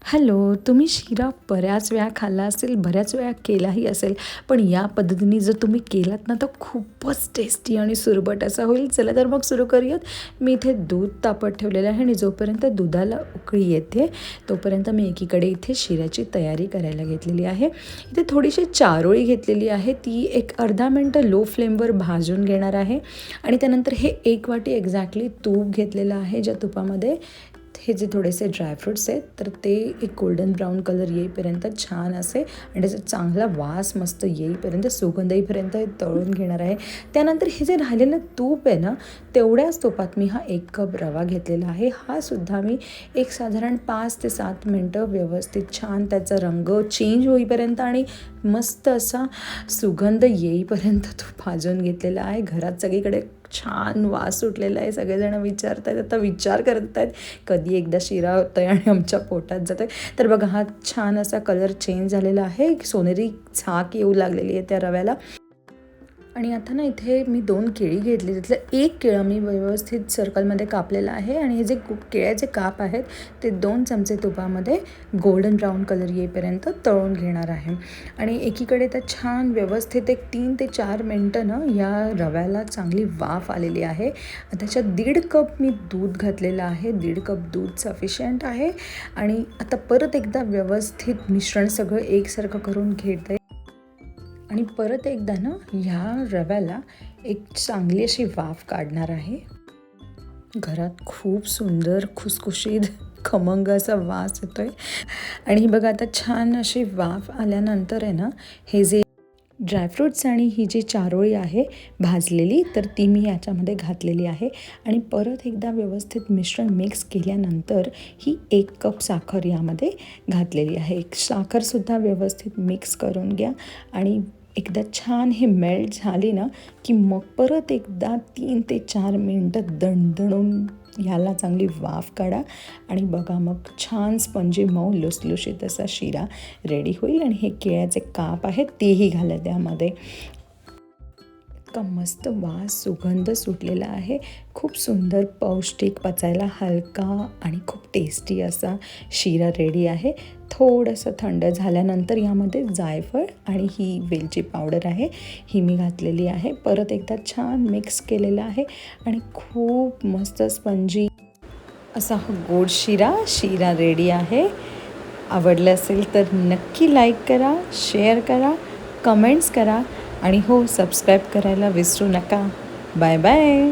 Hello, तुम्ही शिरा बऱ्याच वेळा खाल्ला असेल, बऱ्याच वेळा केलाही असेल, पण या पद्धतीने जर तुम्ही केलात ना, तर खूपच टेस्टी आणि सुरबट असा होईल. चला तर मग सुरू करूयात. मी इथे दूध तापत ठेवलेलं आहे आणि जोपर्यंत दुधाला उकळी येते, तोपर्यंत मी एकीकडे इथे शिऱ्याची तयारी करायला घेतलेली आहे. इथे थोडीशी चारोळी घेतलेली आहे, ती एक अर्धा मिनटं लो फ्लेमवर भाजून घेणार आहे आणि त्यानंतर हे 1 वाटी एक्झॅक्टली तूप घेतलेलं आहे, ज्या तुपामध्ये हे जे थोडेसे ड्रायफ्रूट्स आहेत तर ते एक गोल्डन ब्राऊन कलर येईपर्यंत छान असे आणि त्याचा चांगला वास मस्त येईपर्यंत सुगंध येईपर्यंत तळून घेणार आहे. त्यानंतर हे जे राहिलेलं तूप आहे ना, तेवढ्याच तुपात मी हा 1 कप रवा घेतलेला आहे. हा सुद्धा मी एक साधारण 5 ते 7 मिनटं व्यवस्थित छान त्याचा रंग चेंज होईपर्यंत आणि मस्त असा सुगंध येईपर्यंत तो भाजून घेतलेला आहे. घरात सगळीकडे छान वास सुटलेला आहे. सगळेजण विचारत आहेत, आता विचार करत आहेत कधी एकदा शिरा होतो आहे आणि आमच्या पोटात जातो आहे. तर बघा, हा छान असा कलर चेंज झालेला आहे, सोनेरी झाक येऊ लागलेली आहे त्या रव्याला. आणि आता ना इथे मी 2 केळी घेतली, त्यातलं 1 केळं मी व्यवस्थित सर्कलमध्ये कापलेलं आहे आणि हे जे केळ्याचे काप आहेत ते 2 चमचे तुपामध्ये गोल्डन ब्राऊन कलर येईपर्यंत तळून घेणार आहे. आणि एकीकडे तर छान व्यवस्थित एक 3 ते 4 मिनटं ना या रव्याला चांगली वाफ आलेली आहे. त्याच्यात 1.5 कप मी दूध घातलेलं आहे. 1.5 कप दूध सफिशियंट आहे. आणि आता परत एकदा व्यवस्थित मिश्रण सगळं एकसारखं करून घेते आणि परत एकदा ना ह्या रव्याला एक चांगली अशी वाफ काढणार आहे. घरात खूप सुंदर खुसखुशीत खमंग असा वास येतोय आणि बघा, आता छान अशी वाफ आल्यानंतर आहे ना, हे जे ड्रायफ्रूट्स आणि ही जी चारोळी आहे भाजलेली, तर ती मी याच्यामध्ये घातलेली आहे आणि परत एकदा व्यवस्थित मिश्रण मिक्स केल्यानंतर ही 1 कप साखर यामध्ये घातलेली आहे. साखरसुद्धा व्यवस्थित मिक्स करून घ्या आणि एकदा छान हे मेल्ट झाली ना, की मग परत एकदा 3 ते 4 मिनटं दणदणून ह्याला चांगली वाफ काढा आणि बघा, मग छान स्पंजी मऊ लुसलुशीत असा शिरा रेडी होईल. आणि हे केळ्याचे काप आहेत तेही घाला त्यामध्ये. इतका मस्त वास सुगंध सुटलेला आहे. खूप सुंदर, पौष्टिक, पचायला हलका आणि खूप टेस्टी असा शिरा रेडी आहे. थोडंसं थंड झाल्यानंतर यामध्ये जायफळ आणि ही वेलची पावडर आहे, ही मी घातलेली आहे. परत एकदा छान मिक्स केलेलं आहे आणि खूप मस्त स्पंजी असा हा गोड शिरा रेडी आहे. आवडलं असेल तर नक्की लाईक करा, शेअर करा, कमेंट्स करा आणि हो, सबस्क्राईब करायला विसरू नका. Bye bye.